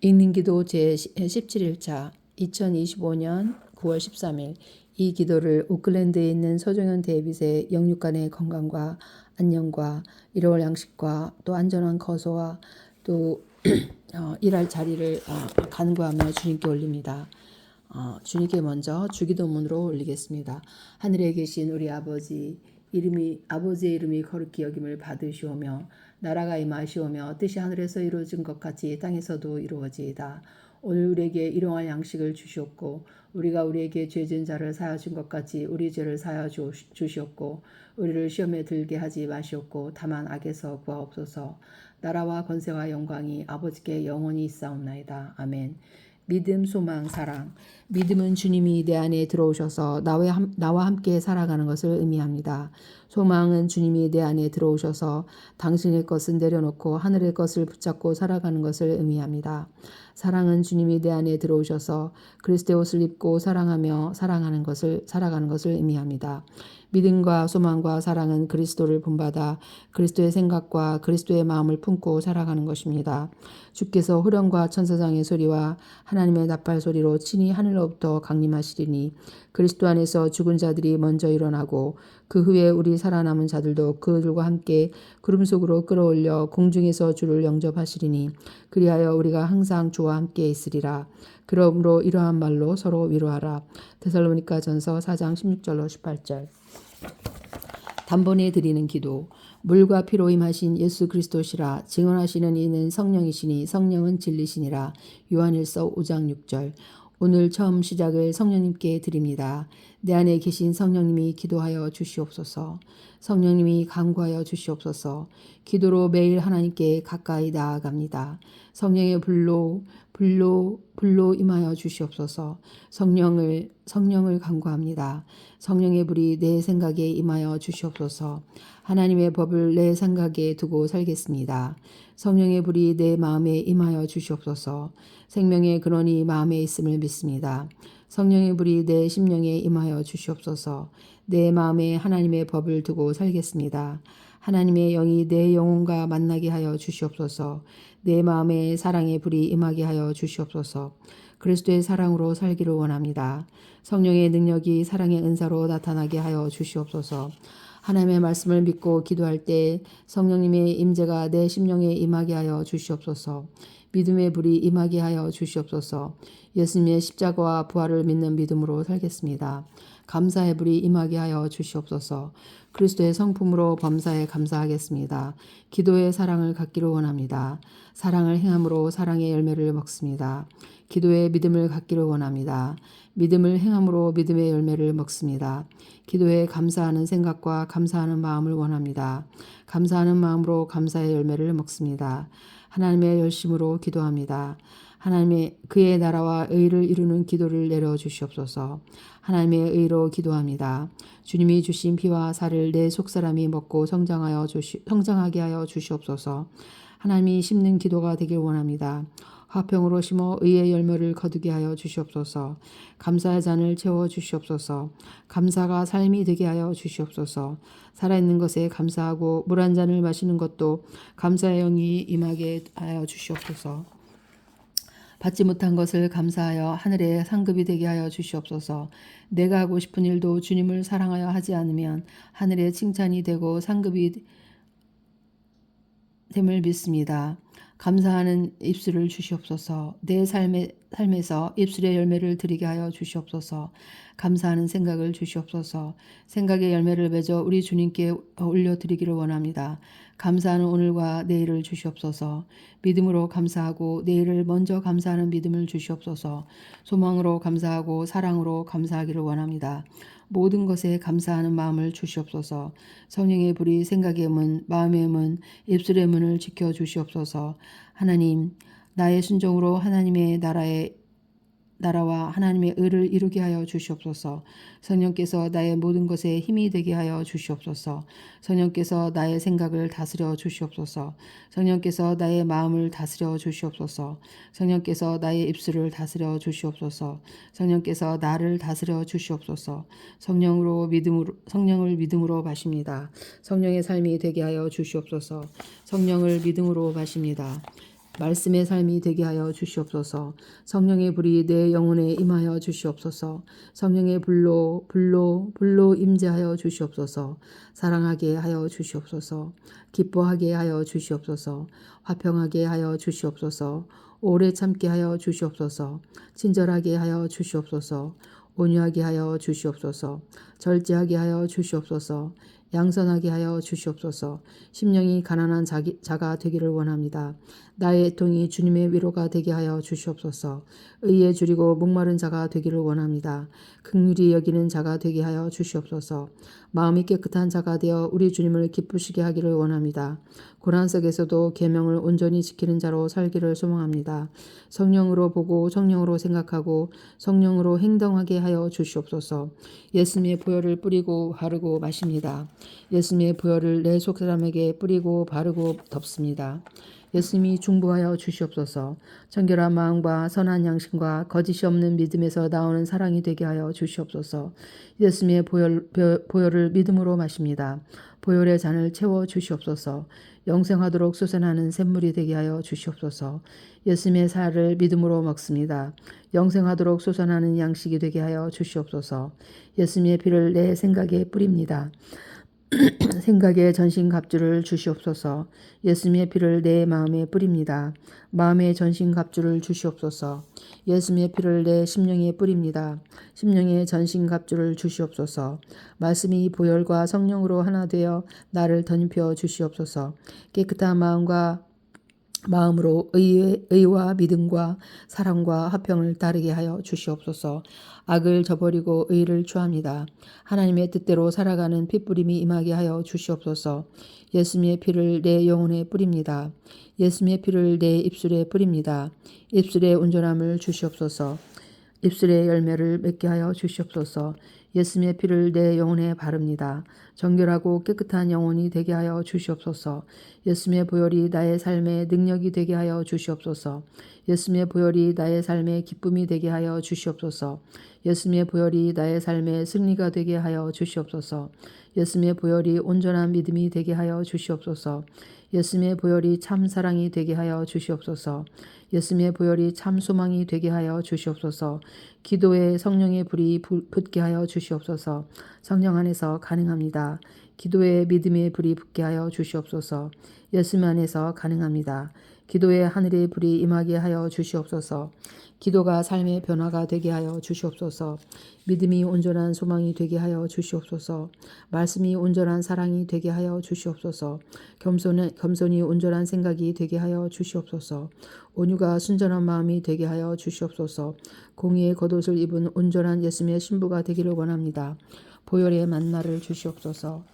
읽는 기도 제17일차 2025년 9월 13일 이 기도를 오클랜드에 있는 서정현 데이빗의 영육간의 건강과 안녕과 일월 양식과 또 안전한 거소와 또 일할 자리를 간구하며 주님께 올립니다. 주님께 먼저 주기도문으로 올리겠습니다. 하늘에 계신 우리 아버지의 이름이 거룩히 여김을 받으시오며 나라가 임하시오며 뜻이 하늘에서 이루어진 것 같이 땅에서도 이루어지이다. 오늘 우리에게 일용할 양식을 주시옵고 우리가 우리에게 죄진 자를 사하여 준 것 같이 우리 죄를 사하여 주시옵고 우리를 시험에 들게 하지 마시옵고 다만 악에서 구하옵소서. 나라와 권세와 영광이 아버지께 영원히 있사옵나이다. 아멘. 믿음, 소망, 사랑. 믿음은 주님이 내 안에 들어오셔서 나와 함께 살아가는 것을 의미합니다. 소망은 주님이 내 안에 들어오셔서 당신의 것은 내려놓고 하늘의 것을 붙잡고 살아가는 것을 의미합니다. 사랑은 주님이 내 안에 들어오셔서 그리스도의 옷을 입고 사랑하며 살아가는 것을 의미합니다. 믿음과 소망과 사랑은 그리스도를 본받아 그리스도의 생각과 그리스도의 마음을 품고 살아가는 것입니다. 주께서 호령과 천사장의 소리와 하나님의 나팔 소리로 친히 하늘로부터 강림하시리니 그리스도 안에서 죽은 자들이 먼저 일어나고 그 후에 우리 살아남은 자들도 그들과 함께 구름 속으로 끌어올려 공중에서 주를 영접하시리니 그리하여 우리가 항상 주와 함께 있으리라. 그러므로 이러한 말로 서로 위로하라. 데살로니가전서 4장 16절로 18절. 단번에 드리는 기도. 물과 피로 임하신 예수 그리스도시라. 증언하시는 이는 성령이시니 성령은 진리시니라. 요한일서 5장 6절. 오늘 처음 시작을 성령님께 드립니다. 내 안에 계신 성령님이 기도하여 주시옵소서. 성령님이 간구하여 주시옵소서. 기도로 매일 하나님께 가까이 나아갑니다. 성령의 불로 임하여 주시옵소서. 성령을 간구합니다. 성령의 불이 내 생각에 임하여 주시옵소서. 하나님의 법을 내 생각에 두고 살겠습니다. 성령의 불이 내 마음에 임하여 주시옵소서. 생명의 근원이 마음에 있음을 믿습니다. 성령의 불이 내 심령에 임하여 주시옵소서. 내 마음에 하나님의 법을 두고 살겠습니다. 하나님의 영이 내 영혼과 만나게 하여 주시옵소서. 내 마음에 사랑의 불이 임하게 하여 주시옵소서. 그리스도의 사랑으로 살기를 원합니다. 성령의 능력이 사랑의 은사로 나타나게 하여 주시옵소서. 하나님의 말씀을 믿고 기도할 때 성령님의 임재가 내 심령에 임하게 하여 주시옵소서. 믿음의 불이 임하게 하여 주시옵소서. 예수님의 십자가와 부활을 믿는 믿음으로 살겠습니다. 감사의 불이 임하게 하여 주시옵소서. 그리스도의 성품으로 범사에 감사하겠습니다. 기도의 사랑을 갖기를 원합니다. 사랑을 행함으로 사랑의 열매를 먹습니다. 기도의 믿음을 갖기를 원합니다. 믿음을 행함으로 믿음의 열매를 먹습니다. 기도에 감사하는 생각과 감사하는 마음을 원합니다. 감사하는 마음으로 감사의 열매를 먹습니다. 하나님의 열심으로 기도합니다. 하나님의 그의 나라와 의를 이루는 기도를 내려 주시옵소서. 하나님의 의로 기도합니다. 주님이 주신 피와 살을 내 속사람이 먹고 성장하게 하여 주시옵소서. 하나님이 심는 기도가 되길 원합니다. 화평으로 심어 의의 열매를 거두게 하여 주시옵소서. 감사의 잔을 채워 주시옵소서. 감사가 삶이 되게 하여 주시옵소서. 살아있는 것에 감사하고 물 한 잔을 마시는 것도 감사의 영이 임하게 하여 주시옵소서. 받지 못한 것을 감사하여 하늘의 상급이 되게 하여 주시옵소서. 내가 하고 싶은 일도 주님을 사랑하여 하지 않으면 하늘의 칭찬이 되고 상급이 됨을 믿습니다. 감사하는 입술을 주시옵소서. 내 삶에서 입술의 열매를 드리게 하여 주시옵소서. 감사하는 생각을 주시옵소서. 생각의 열매를 맺어 우리 주님께 올려드리기를 원합니다. 감사하는 오늘과 내일을 주시옵소서. 믿음으로 감사하고 내일을 먼저 감사하는 믿음을 주시옵소서. 소망으로 감사하고 사랑으로 감사하기를 원합니다. 모든 것에 감사하는 마음을 주시옵소서. 성령의 불이 생각의 문, 마음의 문, 입술의 문을 지켜 주시옵소서. 하나님, 나의 순종으로 하나님의 나라와 하나님의 의를 이루게 하여 주시옵소서. 성령께서 나의 모든 것에 힘이 되게 하여 주시옵소서. 성령께서 나의 생각을 다스려 주시옵소서. 성령께서 나의 마음을 다스려 주시옵소서. 성령께서 나의 입술을 다스려 주시옵소서. 성령께서 나를 다스려 주시옵소서. 성령을 믿음으로 마십니다. 성령의 삶이 되게 하여 주시옵소서. 성령을 믿음으로 마십니다. 말씀의 삶이 되게 하여 주시옵소서. 성령의 불이 내 영혼에 임하여 주시옵소서. 성령의 불로 임재하여 주시옵소서. 사랑하게 하여 주시옵소서. 기뻐하게 하여 주시옵소서. 화평하게 하여 주시옵소서. 오래 참게 하여 주시옵소서. 친절하게 하여 주시옵소서. 온유하게 하여 주시옵소서. 절제하게 하여 주시옵소서. 양선하게 하여 주시옵소서. 심령이 가난한 자가 되기를 원합니다. 나의 애통이 주님의 위로가 되게 하여 주시옵소서. 의에 줄이고 목마른 자가 되기를 원합니다. 긍휼히 여기는 자가 되게 하여 주시옵소서. 마음이 깨끗한 자가 되어 우리 주님을 기쁘시게 하기를 원합니다. 고난 속에서도 계명을 온전히 지키는 자로 살기를 소망합니다. 성령으로 보고 성령으로 생각하고 성령으로 행동하게 하여 주시옵소서. 예수님의 보혈을 뿌리고 바르고 마십니다. 예수님의 보혈을 내 속사람에게 뿌리고 바르고 덮습니다. 예수님이 중보하여 주시옵소서. 정결한 마음과 선한 양심과 거짓이 없는 믿음에서 나오는 사랑이 되게 하여 주시옵소서. 예수님의 보혈을 믿음으로 마십니다. 보혈의 잔을 채워 주시옵소서. 영생하도록 솟아나는 샘물이 되게 하여 주시옵소서. 예수님의 살을 믿음으로 먹습니다. 영생하도록 솟아나는 양식이 되게 하여 주시옵소서. 예수님의 피를 내 생각에 뿌립니다. 생각에 전신갑주를 주시옵소서. 예수님의 피를 내 마음에 뿌립니다. 마음에 전신갑주를 주시옵소서. 예수님의 피를 내 심령에 뿌립니다. 심령에 전신갑주를 주시옵소서. 말씀이 보혈과 성령으로 하나 되어 나를 덧입혀 주시옵소서. 깨끗한 마음으로 의와 믿음과 사랑과 화평을 따르게 하여 주시옵소서. 악을 저버리고 의를 취합니다. 하나님의 뜻대로 살아가는 핏부림이 임하게 하여 주시옵소서. 예수님의 피를 내 영혼에 뿌립니다. 예수님의 피를 내 입술에 뿌립니다. 입술에 온전함을 주시옵소서. 입술의 열매를 맺게 하여 주시옵소서. 예수님의 피를 내 영혼에 바릅니다. 정결하고 깨끗한 영혼이 되게 하여 주시옵소서. 예수님의 보혈이 나의 삶의 능력이 되게 하여 주시옵소서. 예수님의 보혈이 나의 삶의 기쁨이 되게 하여 주시옵소서. 예수님의 보혈이 나의 삶의 승리가 되게 하여 주시옵소서. 예수님의 보혈이 온전한 믿음이 되게 하여 주시옵소서. 예수님의 보혈이 참 사랑이 되게 하여 주시옵소서. 예수님의 보혈이 참 소망이 되게 하여 주시옵소서. 기도에 성령의 불이 붙게 하여 주시옵소서. 성령 안에서 가능합니다. 기도에 믿음의 불이 붙게 하여 주시옵소서. 예수님 안에서 가능합니다. 기도에 하늘의 불이 임하게 하여 주시옵소서. 기도가 삶의 변화가 되게 하여 주시옵소서. 믿음이 온전한 소망이 되게 하여 주시옵소서. 말씀이 온전한 사랑이 되게 하여 주시옵소서. 겸손이 온전한 생각이 되게 하여 주시옵소서. 온유가 순전한 마음이 되게 하여 주시옵소서. 공의의 겉옷을 입은 온전한 예수님의 신부가 되기를 원합니다. 보혈의 만나를 주시옵소서.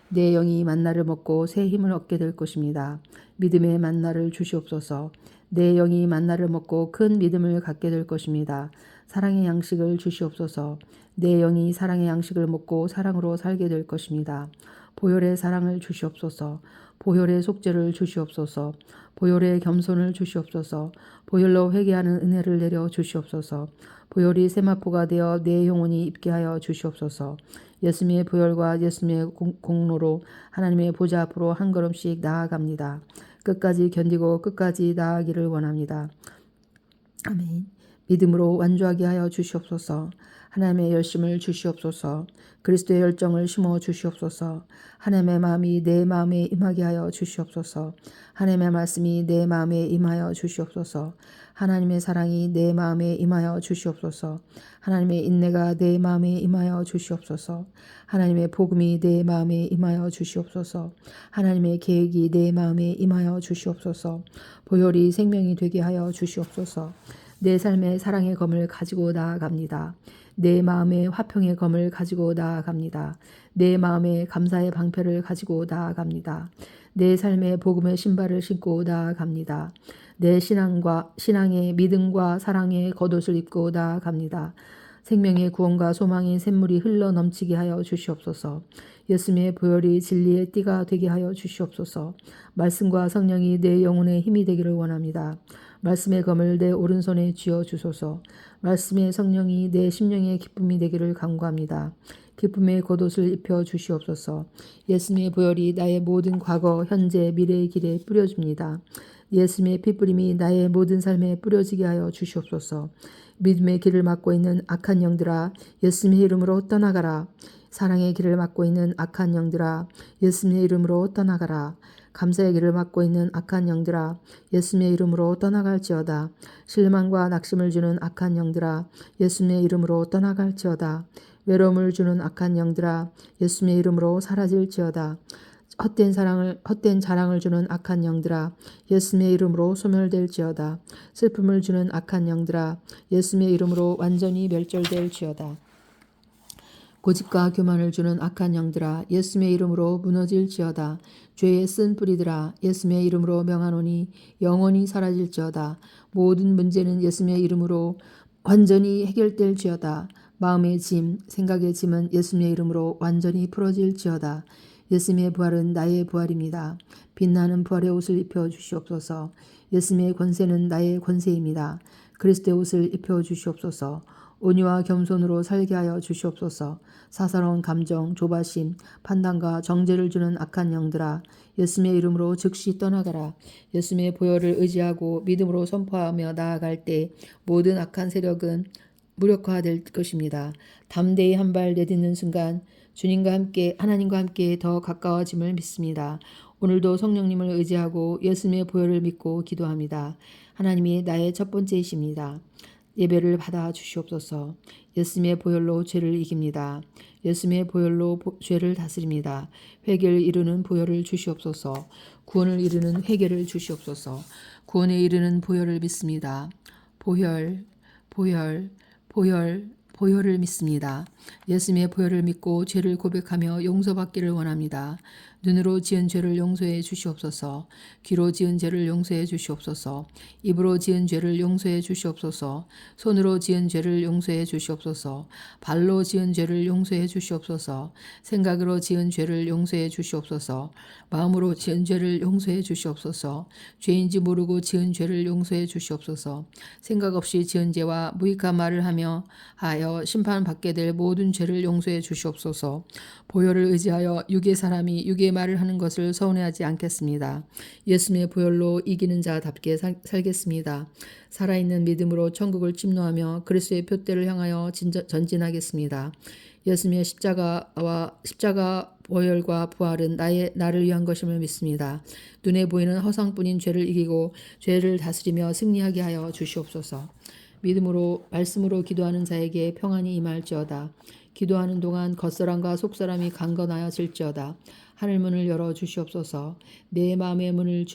내 영이 만나를 먹고 새 힘을 얻게 될 것입니다. 믿음의 만나를 주시옵소서. 내 영이 만나를 먹고 큰 믿음을 갖게 될 것입니다. 사랑의 양식을 주시옵소서. 내 영이 사랑의 양식을 먹고 사랑으로 살게 될 것입니다. 보혈의 사랑을 주시옵소서. 보혈의 속죄를 주시옵소서. 보혈의 겸손을 주시옵소서. 보혈로 회개하는 은혜를 내려 주시옵소서. 보혈이 세마포가 되어 내 영혼이 입게 하여 주시옵소서. 예수님의 보혈과 예수님의 공로로 하나님의 보좌 앞으로 한 걸음씩 나아갑니다. 끝까지 견디고 끝까지 나아가기를 원합니다. 아멘. 믿음으로 완주하게 하여 주시옵소서. 하나님의 열심을 주시옵소서. 그리스도의 열정을 심어 주시옵소서. 하나님의 마음이 내 마음에 임하게 하여 주시옵소서. 하나님의 말씀이 내 마음에 임하여 주시옵소서. 하나님의 사랑이 내 마음에 임하여 주시옵소서. 하나님의 인내가 내 마음에 임하여 주시옵소서. 하나님의 복음이 내 마음에 임하여 주시옵소서. 하나님의 계획이 내 마음에 임하여 주시옵소서. 보혈이 생명이 되게 하여 주시옵소서. 내 삶의 사랑의 검을 가지고 나아갑니다. 내 마음의 화평의 검을 가지고 나아갑니다. 내 마음의 감사의 방패를 가지고 나아갑니다. 내 삶의 복음의 신발을 신고 나아갑니다. 내 신앙의 믿음과 사랑의 겉옷을 입고 나아갑니다. 생명의 구원과 소망의 샘물이 흘러 넘치게 하여 주시옵소서. 예수님의 보혈이 진리의 띠가 되게 하여 주시옵소서. 말씀과 성령이 내 영혼의 힘이 되기를 원합니다. 말씀의 검을 내 오른손에 쥐어 주소서. 말씀의 성령이 내 심령의 기쁨이 되기를 간구합니다. 기쁨의 겉옷을 입혀 주시옵소서. 예수님의 보혈이 나의 모든 과거, 현재, 미래의 길에 뿌려줍니다. 예수님의 핏부림이 나의 모든 삶에 뿌려지게 하여 주시옵소서. 믿음의 길을 막고 있는 악한 영들아, 예수님의 이름으로 떠나가라. 사랑의 길을 막고 있는 악한 영들아, 예수님의 이름으로 떠나가라. 감사의 길을 막고 있는 악한 영들아, 예수님의 이름으로 떠나갈지어다. 실망과 낙심을 주는 악한 영들아, 예수님의 이름으로 떠나갈지어다. 외로움을 주는 악한 영들아, 예수님의 이름으로 사라질지어다. 헛된 자랑을 주는 악한 영들아, 예수님의 이름으로 소멸될지어다. 슬픔을 주는 악한 영들아, 예수님의 이름으로 완전히 멸절될지어다. 고집과 교만을 주는 악한 영들아, 예수님의 이름으로 무너질지어다. 죄의 쓴 뿌리들아, 예수님의 이름으로 명하노니 영원히 사라질지어다. 모든 문제는 예수님의 이름으로 완전히 해결될지어다. 마음의 짐, 생각의 짐은 예수님의 이름으로 완전히 풀어질지어다. 예수님의 부활은 나의 부활입니다. 빛나는 부활의 옷을 입혀 주시옵소서. 예수님의 권세는 나의 권세입니다. 그리스도의 옷을 입혀 주시옵소서. 온유와 겸손으로 살게 하여 주시옵소서. 사사로운 감정, 조바심, 판단과 정죄를 주는 악한 영들아, 예수님의 이름으로 즉시 떠나가라. 예수님의 보혈을 의지하고 믿음으로 선포하며 나아갈 때 모든 악한 세력은 무력화될 것입니다. 담대히 한 발 내딛는 순간 주님과 함께, 하나님과 함께 더 가까워짐을 믿습니다. 오늘도 성령님을 의지하고 예수님의 보혈을 믿고 기도합니다. 하나님이 나의 첫 번째이십니다. 예배를 받아 주시옵소서. 예수님의 보혈로 죄를 이깁니다. 예수님의 보혈로 죄를 다스립니다. 회개를 이루는 보혈을 주시옵소서. 구원을 이루는 회개를 주시옵소서. 구원에 이르는 보혈을 믿습니다. 보혈, 보혈을 믿습니다. 예수님의 보혈을 믿고 죄를 고백하며 용서받기를 원합니다. 눈으로 지은 죄를 용서해 주시옵소서. 귀로 지은 죄를 용서해 주시옵소서. 입으로 지은 죄를 용서해 주시옵소서. 손으로 지은 죄를 용서해 주시옵소서. 발로 지은 죄를 용서해 주시옵소서. 생각으로 지은 죄를 용서해 주시옵소서. 마음으로 지은 죄를 용서해 주시옵소서. 죄인지 모르고 지은 죄를 용서해 주시옵소서. 생각 없이 지은 죄와 무익한 말을 하여 심판받게 될 모든 죄를 용서해 주시옵소서. 보혈을 의지하여 육의 사람이 육의 말을 하는 것을 서운해하지 않겠습니다. 예수님의 보혈로 이기는 자답게 살겠습니다. 살아있는 믿음으로 천국을 침노하며 그리스도의 표대를 향하여 전진하겠습니다. 예수님의 십자가 보혈과 부활은 나를 위한 것임을 믿습니다. 눈에 보이는 허상뿐인 죄를 이기고 죄를 다스리며 승리하게 하여 주시옵소서. 믿음으로 말씀으로 기도하는 자에게 평안이 임할지어다. 기도하는 동안 겉사람과 속사람이 강건하여질지어다. 하늘문을 열어 주시옵소서. 내 마음의 문을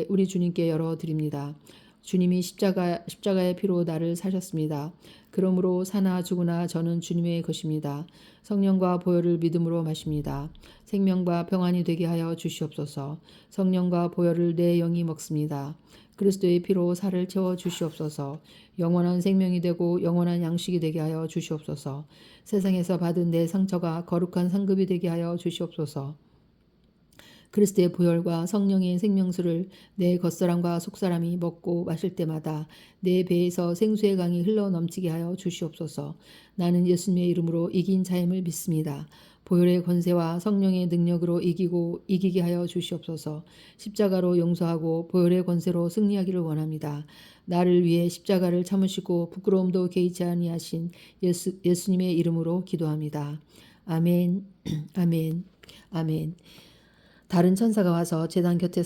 우리 주님께 열어드립니다. 주님이 십자가의 피로 나를 사셨습니다. 그러므로 사나 죽으나 저는 주님의 것입니다. 성령과 보혈을 믿음으로 마십니다. 생명과 평안이 되게 하여 주시옵소서. 성령과 보혈을 내 영이 먹습니다. 그리스도의 피로 살을 채워 주시옵소서. 영원한 생명이 되고 영원한 양식이 되게 하여 주시옵소서. 세상에서 받은 내 상처가 거룩한 상급이 되게 하여 주시옵소서. 그리스도의 보혈과 성령의 생명수를 내 겉사람과 속사람이 먹고 마실 때마다 내 배에서 생수의 강이 흘러 넘치게 하여 주시옵소서. 나는 예수님의 이름으로 이긴 자임을 믿습니다. 보혈의 권세와 성령의 능력으로 이기게 하여 주시옵소서. 십자가로 용서하고 보혈의 권세로 승리하기를 원합니다. 나를 위해 십자가를 참으시고 부끄러움도 개의치 아니하신 예수님의 이름으로 기도합니다. 아멘, 아멘, 아멘. 다른 천사가 와서 제단 곁에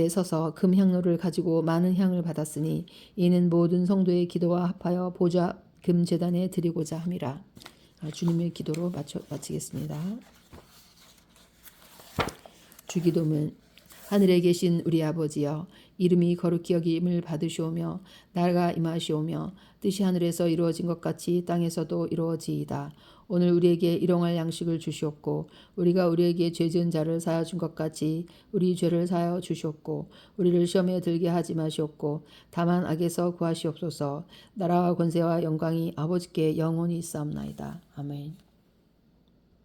서서 금 향로를 가지고 많은 향을 받았으니 이는 모든 성도의 기도와 합하여 보좌 금 제단에 드리고자 함이라. 주님의 기도로 마치겠습니다. 주기도문. 하늘에 계신 우리 아버지여, 이름이 거룩히 여김을 받으시오며 나라가 임하시오며 뜻이 하늘에서 이루어진 것 같이 땅에서도 이루어지이다. 오늘 우리에게 일용할 양식을 주시옵고 우리가 우리에게 죄 지은 자를 사하여 준 것 같이 우리 죄를 사하여 주시옵고 우리를 시험에 들게 하지 마시옵고 다만 악에서 구하시옵소서. 나라와 권세와 영광이 아버지께 영원히 있사옵나이다. 아멘.